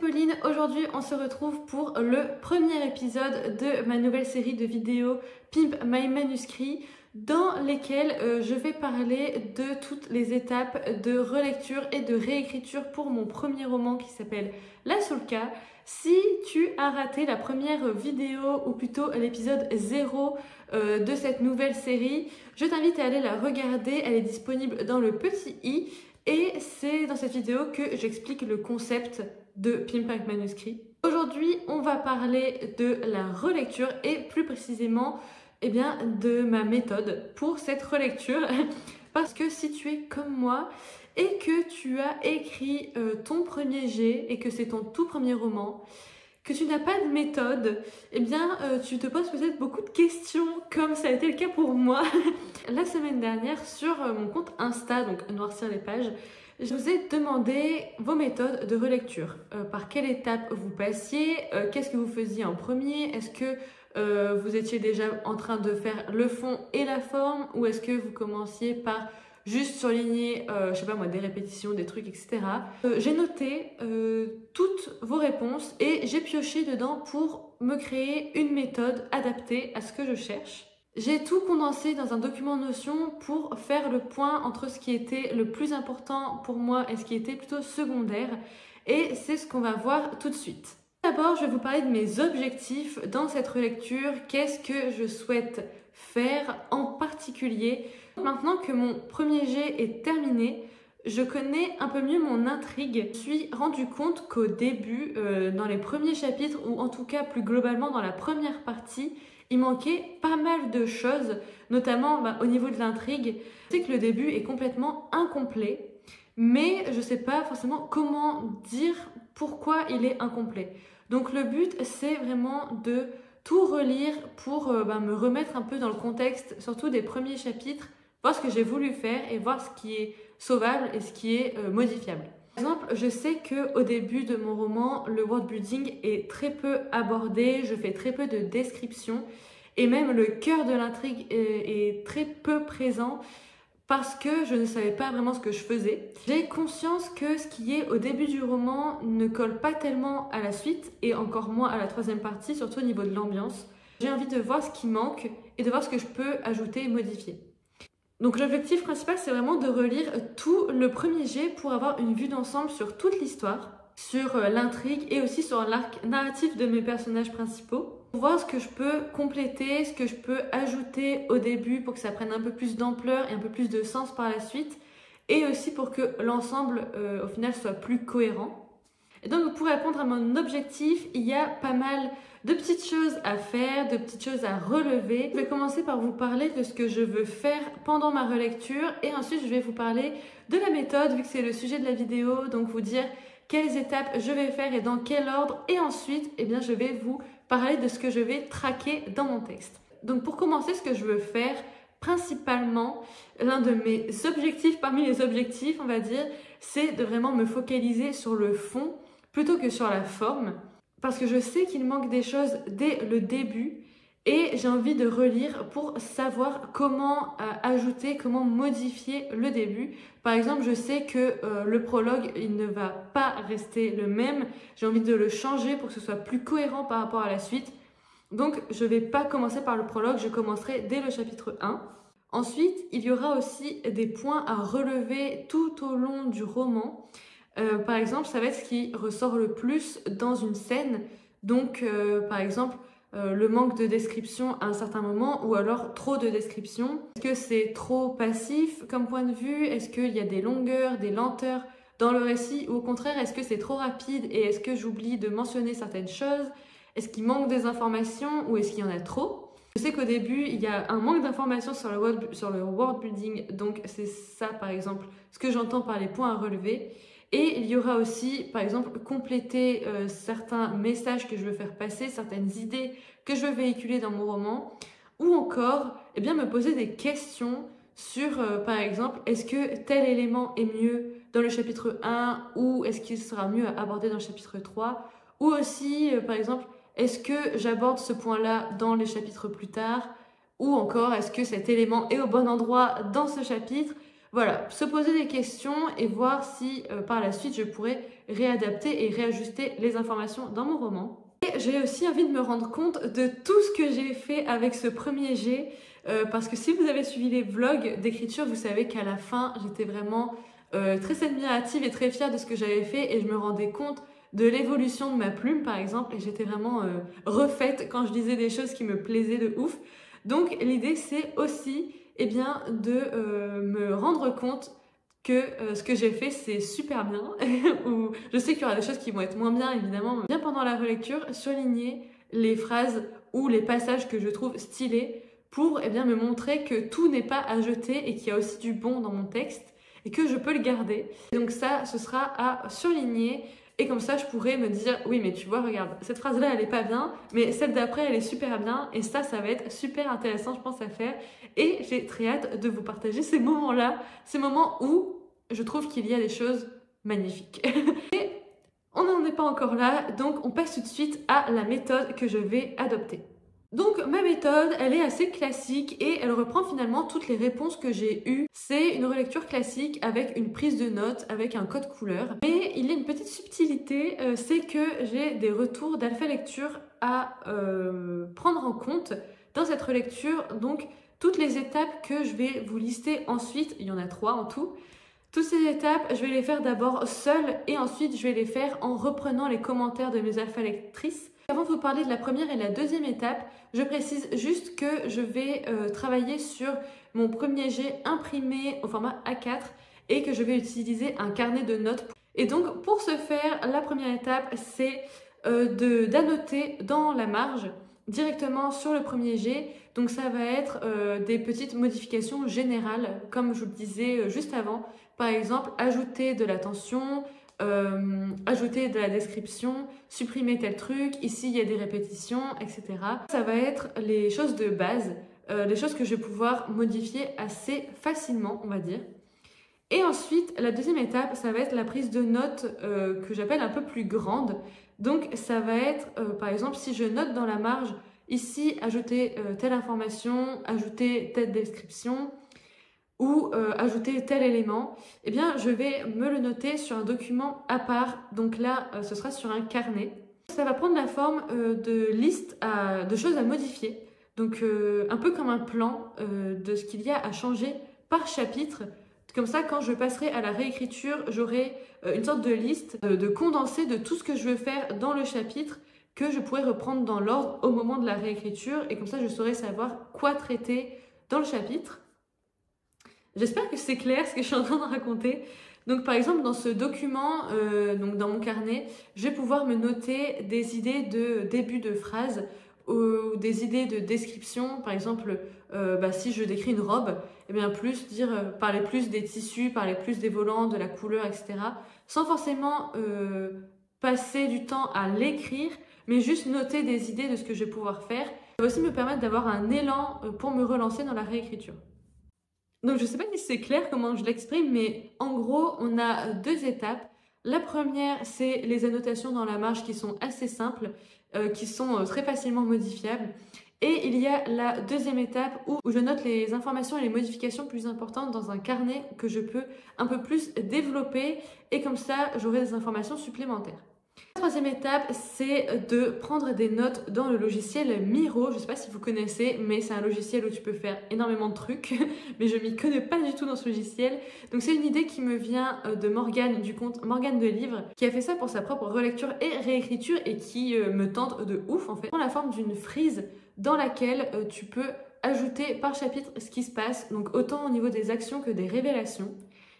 Pauline, aujourd'hui on se retrouve pour le premier épisode de ma nouvelle série de vidéos Pimp My Manuscrit dans lesquelles je vais parler de toutes les étapes de relecture et de réécriture pour mon premier roman qui s'appelle La Soulka. Si tu as raté la première vidéo ou plutôt l'épisode 0 de cette nouvelle série, je t'invite à aller la regarder, elle est disponible dans le petit i. Et c'est dans cette vidéo que j'explique le concept de Pimp My Manuscrit. Aujourd'hui, on va parler de la relecture et plus précisément de ma méthode pour cette relecture. Parce que si tu es comme moi et que tu as écrit ton premier jet et que c'est ton tout premier roman, que tu n'as pas de méthode, tu te poses peut-être beaucoup de questions comme ça a été le cas pour moi. La semaine dernière sur mon compte Insta, donc Noircir les pages, je vous ai demandé vos méthodes de relecture. Par quelle étape vous passiez, qu'est-ce que vous faisiez en premier, est-ce que vous étiez déjà en train de faire le fond et la forme, ou est-ce que vous commenciez par juste surligner, je sais pas moi, des répétitions, des trucs, etc. J'ai noté toutes vos réponses et j'ai pioché dedans pour me créer une méthode adaptée à ce que je cherche. J'ai tout condensé dans un document Notion pour faire le point entre ce qui était le plus important pour moi et ce qui était plutôt secondaire. Et c'est ce qu'on va voir tout de suite. D'abord, je vais vous parler de mes objectifs dans cette relecture. Qu'est-ce que je souhaite faire en particulier? Maintenant que mon premier jet est terminé, je connais un peu mieux mon intrigue. Je me suis rendu compte qu'au début, dans les premiers chapitres, ou en tout cas plus globalement dans la première partie, il manquait pas mal de choses, notamment au niveau de l'intrigue. Je sais que le début est complètement incomplet, mais je ne sais pas forcément comment dire pourquoi il est incomplet. Donc le but, c'est vraiment de tout relire pour me remettre un peu dans le contexte, surtout des premiers chapitres, voir ce que j'ai voulu faire et voir ce qui est sauvable et ce qui est modifiable. Par exemple, je sais qu'au début de mon roman, le world building est très peu abordé, je fais très peu de descriptions et même le cœur de l'intrigue est très peu présent parce que je ne savais pas vraiment ce que je faisais. J'ai conscience que ce qui est au début du roman ne colle pas tellement à la suite et encore moins à la troisième partie, surtout au niveau de l'ambiance. J'ai envie de voir ce qui manque et de voir ce que je peux ajouter et modifier. Donc l'objectif principal, c'est vraiment de relire tout le premier jet pour avoir une vue d'ensemble sur toute l'histoire, sur l'intrigue et aussi sur l'arc narratif de mes personnages principaux. Pour voir ce que je peux compléter, ce que je peux ajouter au début pour que ça prenne un peu plus d'ampleur et un peu plus de sens par la suite. Et aussi pour que l'ensemble, au final, soit plus cohérent. Et donc pour répondre à mon objectif, il y a pas mal de petites choses à faire, de petites choses à relever. Je vais commencer par vous parler de ce que je veux faire pendant ma relecture et ensuite je vais vous parler de la méthode vu que c'est le sujet de la vidéo, donc vous dire quelles étapes je vais faire et dans quel ordre, et ensuite je vais vous parler de ce que je vais traquer dans mon texte. Donc pour commencer, ce que je veux faire principalement, l'un de mes objectifs parmi les objectifs, on va dire, c'est de vraiment me focaliser sur le fond plutôt que sur la forme. Parce que je sais qu'il manque des choses dès le début et j'ai envie de relire pour savoir comment ajouter, comment modifier le début. Par exemple, je sais que le prologue, il ne va pas rester le même. J'ai envie de le changer pour que ce soit plus cohérent par rapport à la suite. Donc, je ne vais pas commencer par le prologue, je commencerai dès le chapitre 1. Ensuite, il y aura aussi des points à relever tout au long du roman. Par exemple, ça va être ce qui ressort le plus dans une scène. Donc, par exemple, le manque de description à un certain moment ou alors trop de description. Est-ce que c'est trop passif comme point de vue? Est-ce qu'il y a des longueurs, des lenteurs dans le récit? Ou au contraire, est-ce que c'est trop rapide et est-ce que j'oublie de mentionner certaines choses? Est-ce qu'il manque des informations ou est-ce qu'il y en a trop? Je sais qu'au début, il y a un manque d'informations sur le world building. Donc, c'est ça, par exemple, ce que j'entends par les points à relever. Et il y aura aussi, par exemple, compléter certains messages que je veux faire passer, certaines idées que je veux véhiculer dans mon roman, ou encore me poser des questions sur, par exemple, est-ce que tel élément est mieux dans le chapitre 1 ou est-ce qu'il sera mieux abordé dans le chapitre 3, ou aussi, par exemple, est-ce que j'aborde ce point-là dans les chapitres plus tard, ou encore, est-ce que cet élément est au bon endroit dans ce chapitre? Voilà, se poser des questions et voir si par la suite je pourrais réadapter et réajuster les informations dans mon roman. Et j'ai aussi envie de me rendre compte de tout ce que j'ai fait avec ce premier jet, parce que si vous avez suivi les vlogs d'écriture, vous savez qu'à la fin, j'étais vraiment très admirative et très fière de ce que j'avais fait et je me rendais compte de l'évolution de ma plume par exemple et j'étais vraiment refaite quand je disais des choses qui me plaisaient de ouf. Donc l'idée c'est aussi de me rendre compte que ce que j'ai fait c'est super bien ou je sais qu'il y aura des choses qui vont être moins bien évidemment. Bien pendant la relecture, surligner les phrases ou les passages que je trouve stylés pour me montrer que tout n'est pas à jeter et qu'il y a aussi du bon dans mon texte et que je peux le garder. Et donc ça, ce sera à surligner. Et comme ça, je pourrais me dire, oui, mais tu vois, regarde, cette phrase-là, elle est pas bien, mais celle d'après, elle est super bien. Et ça va être super intéressant, je pense, à faire. Et j'ai très hâte de vous partager ces moments-là, ces moments où je trouve qu'il y a des choses magnifiques. Et on n'en est pas encore là, donc on passe tout de suite à la méthode que je vais adopter. Donc ma méthode, elle est assez classique et elle reprend finalement toutes les réponses que j'ai eues. C'est une relecture classique avec une prise de notes, avec un code couleur. Mais il y a une petite subtilité, c'est que j'ai des retours d'Alpha Lecture à prendre en compte dans cette relecture. Donc toutes les étapes que je vais vous lister ensuite, il y en a 3 en tout. Toutes ces étapes, je vais les faire d'abord seule et ensuite je vais les faire en reprenant les commentaires de mes alpha lectrices. Avant de vous parler de la première et la deuxième étape, je précise juste que je vais travailler sur mon premier jet imprimé au format A4 et que je vais utiliser un carnet de notes. Et donc pour ce faire, la première étape c'est d'annoter dans la marge directement sur le premier jet. Donc ça va être des petites modifications générales comme je vous le disais juste avant. Par exemple, ajouter de l'attention, ajouter de la description, supprimer tel truc, ici il y a des répétitions, etc. Ça va être les choses de base, les choses que je vais pouvoir modifier assez facilement, on va dire. Et ensuite, la deuxième étape, ça va être la prise de notes que j'appelle un peu plus grande. Donc ça va être, par exemple, si je note dans la marge, ici, ajouter telle information, ajouter telle description, ou ajouter tel élément, eh bien je vais me le noter sur un document à part. Donc là, ce sera sur un carnet. Ça va prendre la forme de liste de choses à modifier. Donc un peu comme un plan de ce qu'il y a à changer par chapitre. Comme ça, quand je passerai à la réécriture, j'aurai une sorte de liste de condensé de tout ce que je veux faire dans le chapitre que je pourrais reprendre dans l'ordre au moment de la réécriture. Et comme ça, je saurai savoir quoi traiter dans le chapitre. J'espère que c'est clair ce que je suis en train de raconter. Donc par exemple dans ce document, donc dans mon carnet, je vais pouvoir me noter des idées de début de phrase ou des idées de description. Par exemple, si je décris une robe, eh bien parler plus des tissus, parler plus des volants, de la couleur, etc. Sans forcément passer du temps à l'écrire, mais juste noter des idées de ce que je vais pouvoir faire. Ça va aussi me permettre d'avoir un élan pour me relancer dans la réécriture. Donc je ne sais pas si c'est clair comment je l'exprime, mais en gros, on a 2 étapes. La première, c'est les annotations dans la marge qui sont assez simples, qui sont très facilement modifiables. Et il y a la deuxième étape où je note les informations et les modifications plus importantes dans un carnet que je peux un peu plus développer et comme ça, j'aurai des informations supplémentaires. La troisième étape, c'est de prendre des notes dans le logiciel Miro. Je ne sais pas si vous connaissez, mais c'est un logiciel où tu peux faire énormément de trucs, mais je m'y connais pas du tout dans ce logiciel. Donc c'est une idée qui me vient de Morgane, du compte Morgane de Livre, qui a fait ça pour sa propre relecture et réécriture et qui me tente de ouf en fait. Prend la forme d'une frise dans laquelle tu peux ajouter par chapitre ce qui se passe, donc autant au niveau des actions que des révélations.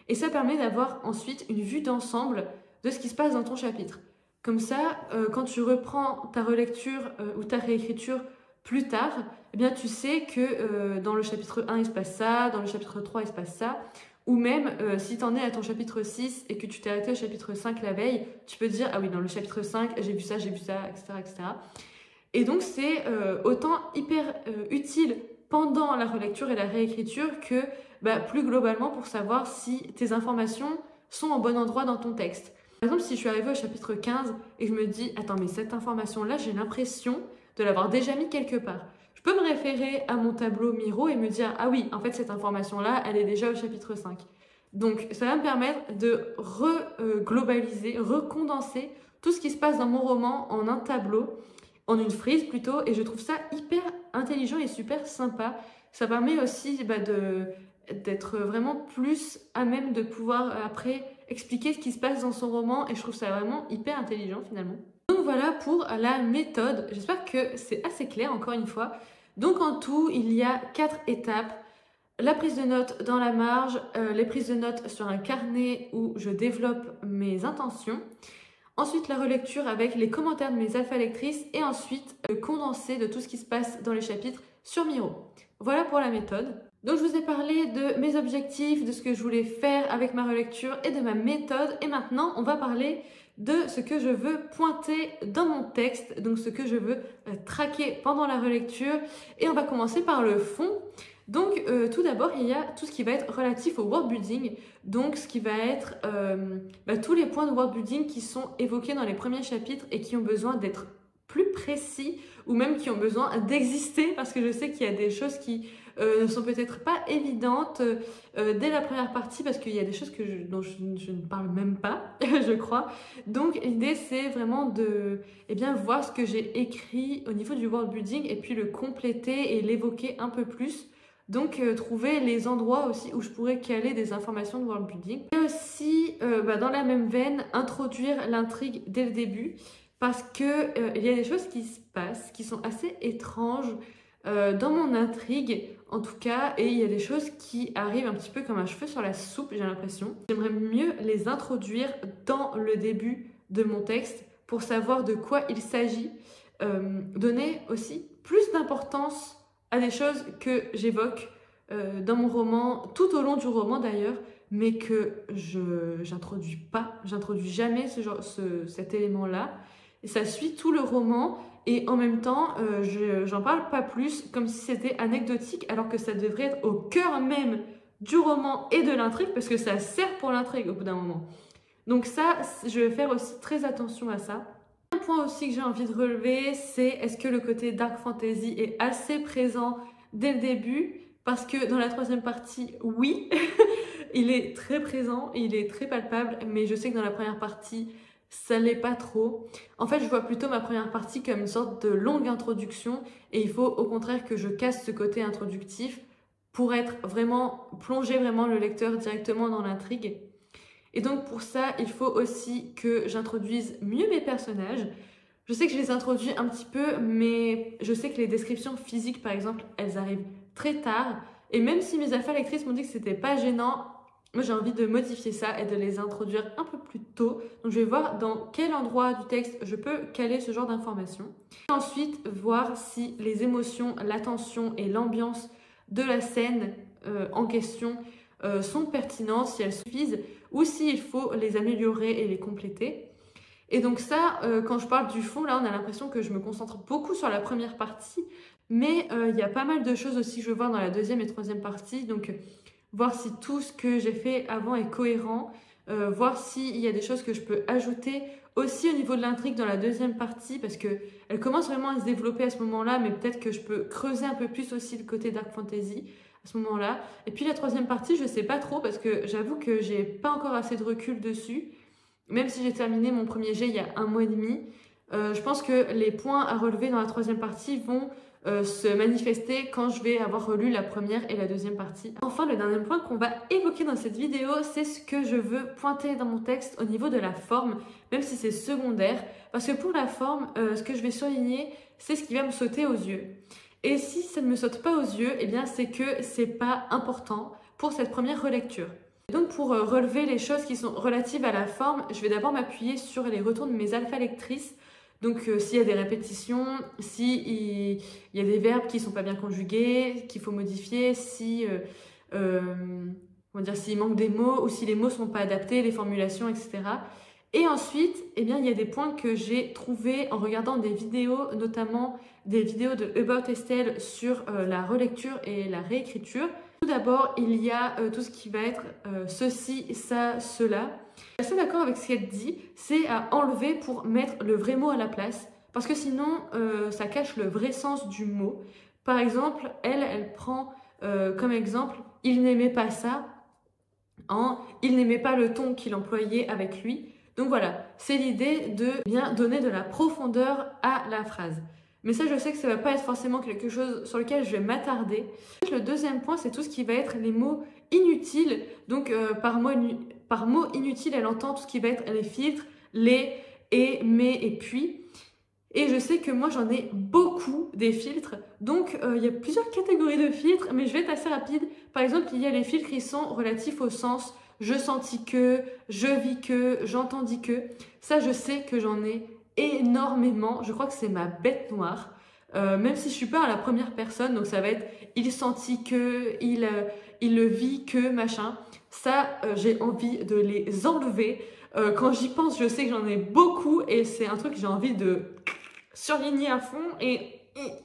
Et ça permet d'avoir ensuite une vue d'ensemble de ce qui se passe dans ton chapitre. Comme ça, quand tu reprends ta relecture ou ta réécriture plus tard, eh bien, tu sais que dans le chapitre 1, il se passe ça, dans le chapitre 3, il se passe ça. Ou même, si tu en es à ton chapitre 6 et que tu t'es arrêté au chapitre 5 la veille, tu peux dire « Ah oui, dans le chapitre 5, j'ai vu ça, etc. etc. » Et donc, c'est autant hyper utile pendant la relecture et la réécriture que plus globalement pour savoir si tes informations sont au bon endroit dans ton texte. Par exemple, si je suis arrivée au chapitre 15 et je me dis « Attends, mais cette information-là, j'ai l'impression de l'avoir déjà mis quelque part. » Je peux me référer à mon tableau Miro et me dire « Ah oui, en fait, cette information-là, elle est déjà au chapitre 5. » Donc ça va me permettre de globaliser, recondenser tout ce qui se passe dans mon roman en un tableau, en une frise plutôt, et je trouve ça hyper intelligent et super sympa. Ça permet aussi d'être vraiment plus à même de pouvoir après expliquer ce qui se passe dans son roman, et je trouve ça vraiment hyper intelligent finalement. Donc voilà pour la méthode, j'espère que c'est assez clair encore une fois. Donc en tout, il y a 4 étapes. La prise de notes dans la marge, les prises de notes sur un carnet où je développe mes intentions. Ensuite, la relecture avec les commentaires de mes alpha lectrices et ensuite le condensé de tout ce qui se passe dans les chapitres sur Miro. Voilà pour la méthode. Donc je vous ai parlé de mes objectifs, de ce que je voulais faire avec ma relecture et de ma méthode. Et maintenant, on va parler de ce que je veux pointer dans mon texte, donc ce que je veux traquer pendant la relecture. Et on va commencer par le fond. Donc tout d'abord, il y a tout ce qui va être relatif au worldbuilding, donc ce qui va être tous les points de worldbuilding qui sont évoqués dans les premiers chapitres et qui ont besoin d'être plus précis ou même qui ont besoin d'exister, parce que je sais qu'il y a des choses qui ne sont peut-être pas évidentes dès la première partie, parce qu'il y a des choses dont je ne parle même pas, je crois. Donc l'idée c'est vraiment de voir ce que j'ai écrit au niveau du worldbuilding et puis le compléter et l'évoquer un peu plus. Donc trouver les endroits aussi où je pourrais caler des informations de worldbuilding. Et aussi, dans la même veine, introduire l'intrigue dès le début, parce que il y a des choses qui se passent, qui sont assez étranges dans mon intrigue, en tout cas, et il y a des choses qui arrivent un petit peu comme un cheveu sur la soupe, j'ai l'impression. J'aimerais mieux les introduire dans le début de mon texte pour savoir de quoi il s'agit, donner aussi plus d'importance à des choses que j'évoque dans mon roman, tout au long du roman d'ailleurs, mais que j'introduis jamais cet élément-là. Et ça suit tout le roman et en même temps, j'en parle pas plus comme si c'était anecdotique, alors que ça devrait être au cœur même du roman et de l'intrigue, parce que ça sert pour l'intrigue au bout d'un moment. Donc ça, je vais faire aussi très attention à ça. Un point aussi que j'ai envie de relever, c'est est-ce que le côté dark fantasy est assez présent dès le début? Parce que dans la troisième partie, oui, il est très présent, il est très palpable, mais je sais que dans la première partie, ça l'est pas trop. En fait, je vois plutôt ma première partie comme une sorte de longue introduction et il faut au contraire que je casse ce côté introductif pour plonger vraiment le lecteur directement dans l'intrigue. Et donc pour ça, il faut aussi que j'introduise mieux mes personnages. Je sais que je les introduis un petit peu, mais je sais que les descriptions physiques, par exemple, elles arrivent très tard. Et même si mes alpha lectrices m'ont dit que c'était pas gênant, moi j'ai envie de modifier ça et de les introduire un peu plus tôt. Donc je vais voir dans quel endroit du texte je peux caler ce genre d'informations. Et ensuite, voir si les émotions, l'attention et l'ambiance de la scène en question sont pertinentes, si elles suffisent, ou s'il faut les améliorer et les compléter. Et donc ça, quand je parle du fond, là, on a l'impression que je me concentre beaucoup sur la première partie, mais il y a pas mal de choses aussi que je veux voir dans la deuxième et troisième partie, donc voir si tout ce que j'ai fait avant est cohérent, voir s'il y a des choses que je peux ajouter aussi au niveau de l'intrigue dans la deuxième partie, parce qu'elle commence vraiment à se développer à ce moment-là, mais peut-être que je peux creuser un peu plus aussi le côté dark fantasy à ce moment-là. Et puis la troisième partie, je sais pas trop, parce que j'avoue que j'ai pas encore assez de recul dessus. Même si j'ai terminé mon premier jet il y a 1 mois et demi, je pense que les points à relever dans la troisième partie vont se manifester quand je vais avoir relu la première et la deuxième partie. Enfin, le dernier point qu'on va évoquer dans cette vidéo, c'est ce que je veux pointer dans mon texte au niveau de la forme, même si c'est secondaire. Parce que pour la forme, ce que je vais souligner, c'est ce qui va me sauter aux yeux. Et si ça ne me saute pas aux yeux, eh bien c'est que c'est pas important pour cette première relecture. Donc pour relever les choses qui sont relatives à la forme, je vais d'abord m'appuyer sur les retours de mes alpha lectrices. Donc s'il y a des répétitions, s'il y a des verbes qui ne sont pas bien conjugués, qu'il faut modifier, s'il manque des mots ou si les mots ne sont pas adaptés, les formulations, etc. Et ensuite, eh bien, il y a des points que j'ai trouvés en regardant des vidéos, notamment des vidéos de About Estelle sur la relecture et la réécriture. Tout d'abord, il y a tout ce qui va être ceci, ça, cela. Je suis assez d'accord avec ce qu'elle dit, c'est à enlever pour mettre le vrai mot à la place, parce que sinon, ça cache le vrai sens du mot. Par exemple, elle prend comme exemple « il n'aimait pas ça ». en « il n'aimait pas le ton qu'il employait avec lui ». Donc voilà, c'est l'idée de bien donner de la profondeur à la phrase. Mais ça, je sais que ça ne va pas être forcément quelque chose sur lequel je vais m'attarder. Le deuxième point, c'est tout ce qui va être les mots inutiles. Donc par mot inutile, elle entend tout ce qui va être les filtres, les, et, mais et puis. Et je sais que moi, j'en ai beaucoup des filtres. Donc, il y a plusieurs catégories de filtres, mais je vais être assez rapide. Par exemple, il y a les filtres qui sont relatifs au sens « je sentis que »,« je vis que »,« j'entendis que ». Ça, je sais que j'en ai énormément. Je crois que c'est ma bête noire. Même si je suis pas à la première personne, donc ça va être « il sentit que »,« il le vit que », machin. Ça, j'ai envie de les enlever. Quand j'y pense, je sais que j'en ai beaucoup et c'est un truc que j'ai envie de surligner à fond et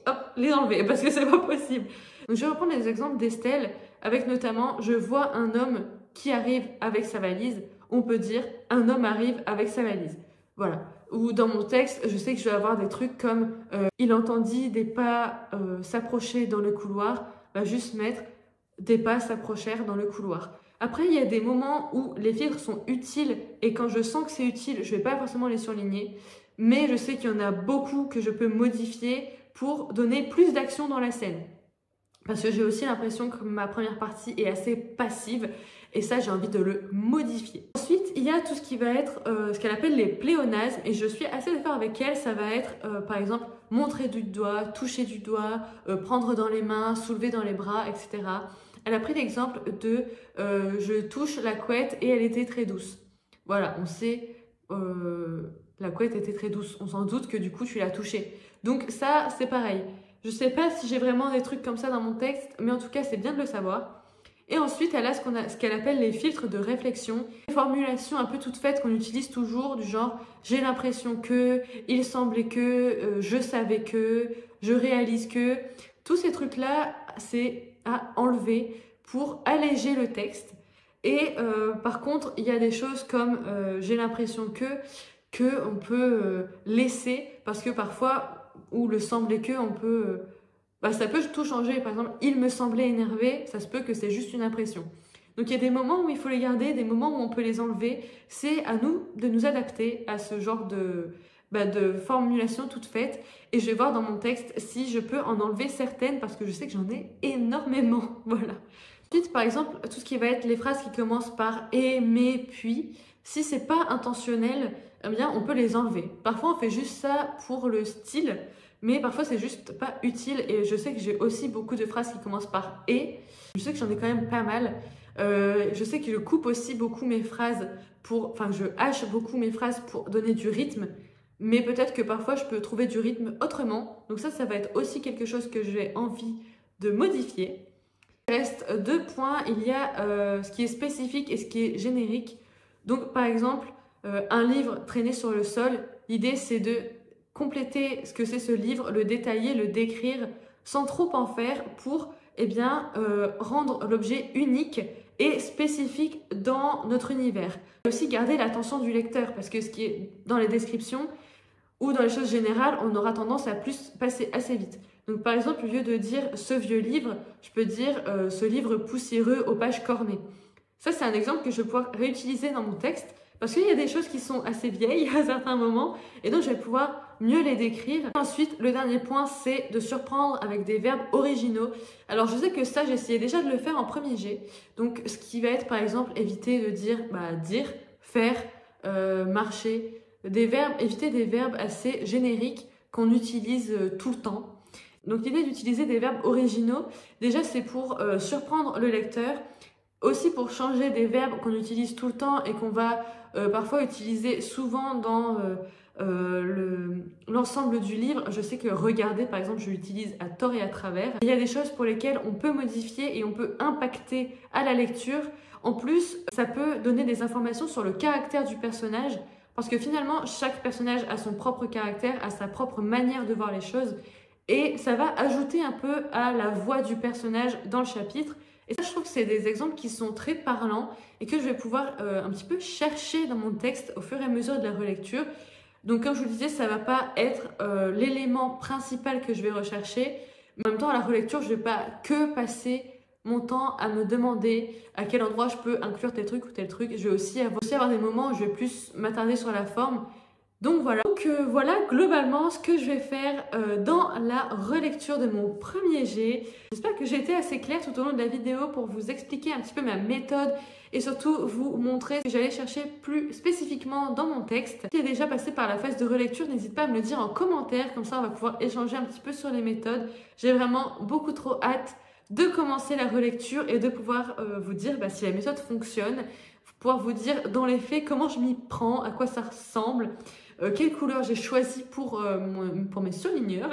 hop, les enlever parce que c'est pas possible. Donc je vais reprendre les exemples d'Estelle avec notamment je vois un homme qui arrive avec sa valise. On peut dire un homme arrive avec sa valise. Voilà. Ou dans mon texte, je sais que je vais avoir des trucs comme il entendit des pas s'approcher dans le couloir. Va juste mettre des pas s'approchèrent dans le couloir. Après, il y a des moments où les filtres sont utiles et quand je sens que c'est utile, je ne vais pas forcément les surligner. Mais je sais qu'il y en a beaucoup que je peux modifier pour donner plus d'action dans la scène. Parce que j'ai aussi l'impression que ma première partie est assez passive et ça, j'ai envie de le modifier. Ensuite, il y a tout ce qui va être ce qu'elle appelle les pléonasmes et je suis assez d'accord avec elle. Ça va être, par exemple, montrer du doigt, toucher du doigt, prendre dans les mains, soulever dans les bras, etc. Elle a pris l'exemple de je touche la couette et elle était très douce. Voilà, on sait la couette était très douce. On s'en doute que du coup tu l'as touchée. Donc ça, c'est pareil. Je sais pas si j'ai vraiment des trucs comme ça dans mon texte, mais en tout cas, c'est bien de le savoir. Et ensuite, elle a ce qu'elle appelle les filtres de réflexion. Des formulations un peu toutes faites qu'on utilise toujours, du genre « j'ai l'impression que »,« il semblait que »,« je savais que »,« je réalise que ». Tous ces trucs-là, c'est à enlever pour alléger le texte. Et par contre, il y a des choses comme « j'ai l'impression que » on peut laisser parce que parfois, ou le semblait que, on peut... ça peut tout changer. Par exemple, il me semblait énervé, ça se peut que c'est juste une impression. Donc il y a des moments où il faut les garder, des moments où on peut les enlever. C'est à nous de nous adapter à ce genre de formulation toute faite. Et je vais voir dans mon texte si je peux en enlever certaines parce que je sais que j'en ai énormément. Voilà. Ensuite, par exemple, tout ce qui va être les phrases qui commencent par « et »,« mais »,« puis », si c'est pas intentionnel, eh bien, on peut les enlever. Parfois, on fait juste ça pour le style, mais parfois, c'est juste pas utile. Et je sais que j'ai aussi beaucoup de phrases qui commencent par « et ». Je sais que j'en ai quand même pas mal. Je sais que je coupe aussi beaucoup mes phrases je hache beaucoup mes phrases pour donner du rythme. Mais peut-être que parfois, je peux trouver du rythme autrement. Donc ça va être aussi quelque chose que j'ai envie de modifier. Il reste 2 points. Il y a ce qui est spécifique et ce qui est générique. Donc, par exemple, un livre traîné sur le sol, l'idée, c'est de compléter ce que c'est ce livre, le détailler, le décrire, sans trop en faire pour rendre l'objet unique et spécifique dans notre univers. Et aussi garder l'attention du lecteur, parce que ce qui est dans les descriptions ou dans les choses générales, on aura tendance à plus passer assez vite. Donc par exemple, au lieu de dire « ce vieux livre », je peux dire « ce livre poussiéreux aux pages cornées ». Ça, c'est un exemple que je vais pouvoir réutiliser dans mon texte parce qu'il y a des choses qui sont assez vieilles à certains moments et donc je vais pouvoir mieux les décrire. Ensuite, le dernier point, c'est de surprendre avec des verbes originaux. Alors, je sais que ça, j'essayais déjà de le faire en premier jet. Donc, ce qui va être, par exemple, éviter de dire dire, faire, marcher. Éviter des verbes assez génériques qu'on utilise tout le temps. Donc, l'idée d'utiliser des verbes originaux, déjà, c'est pour surprendre le lecteur. Aussi pour changer des verbes qu'on utilise tout le temps et qu'on va parfois utiliser souvent dans l'ensemble du livre. Je sais que regarder, par exemple, je l'utilise à tort et à travers. Il y a des choses pour lesquelles on peut modifier et on peut impacter à la lecture. En plus, ça peut donner des informations sur le caractère du personnage parce que finalement, chaque personnage a son propre caractère, a sa propre manière de voir les choses et ça va ajouter un peu à la voix du personnage dans le chapitre. Et ça, je trouve que c'est des exemples qui sont très parlants et que je vais pouvoir un petit peu chercher dans mon texte au fur et à mesure de la relecture. Donc, comme je vous le disais, ça ne va pas être l'élément principal que je vais rechercher. Mais en même temps, à la relecture, je ne vais pas que passer mon temps à me demander à quel endroit je peux inclure tel truc ou tel truc. Je vais aussi avoir des moments où je vais plus m'attarder sur la forme. Donc voilà. Voilà globalement ce que je vais faire dans la relecture de mon premier jet. J'espère que j'ai été assez claire tout au long de la vidéo pour vous expliquer un petit peu ma méthode et surtout vous montrer ce que j'allais chercher plus spécifiquement dans mon texte. Si tu es déjà passé par la phase de relecture, n'hésite pas à me le dire en commentaire, comme ça on va pouvoir échanger un petit peu sur les méthodes. J'ai vraiment beaucoup trop hâte de commencer la relecture et de pouvoir vous dire si la méthode fonctionne, pouvoir vous dire dans les faits comment je m'y prends, à quoi ça ressemble, quelle couleur j'ai choisi pour mes surligneurs.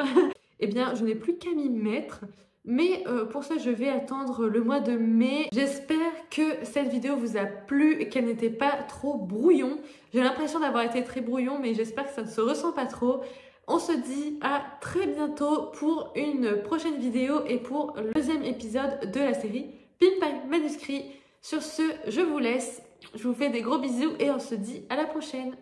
Eh bien, je n'ai plus qu'à m'y mettre. Mais pour ça, je vais attendre le mois de mai. J'espère que cette vidéo vous a plu, qu'elle n'était pas trop brouillon. J'ai l'impression d'avoir été très brouillon, mais j'espère que ça ne se ressent pas trop. On se dit à très bientôt pour une prochaine vidéo et pour le deuxième épisode de la série Pimp My Manuscrit. Sur ce, je vous laisse. Je vous fais des gros bisous et on se dit à la prochaine.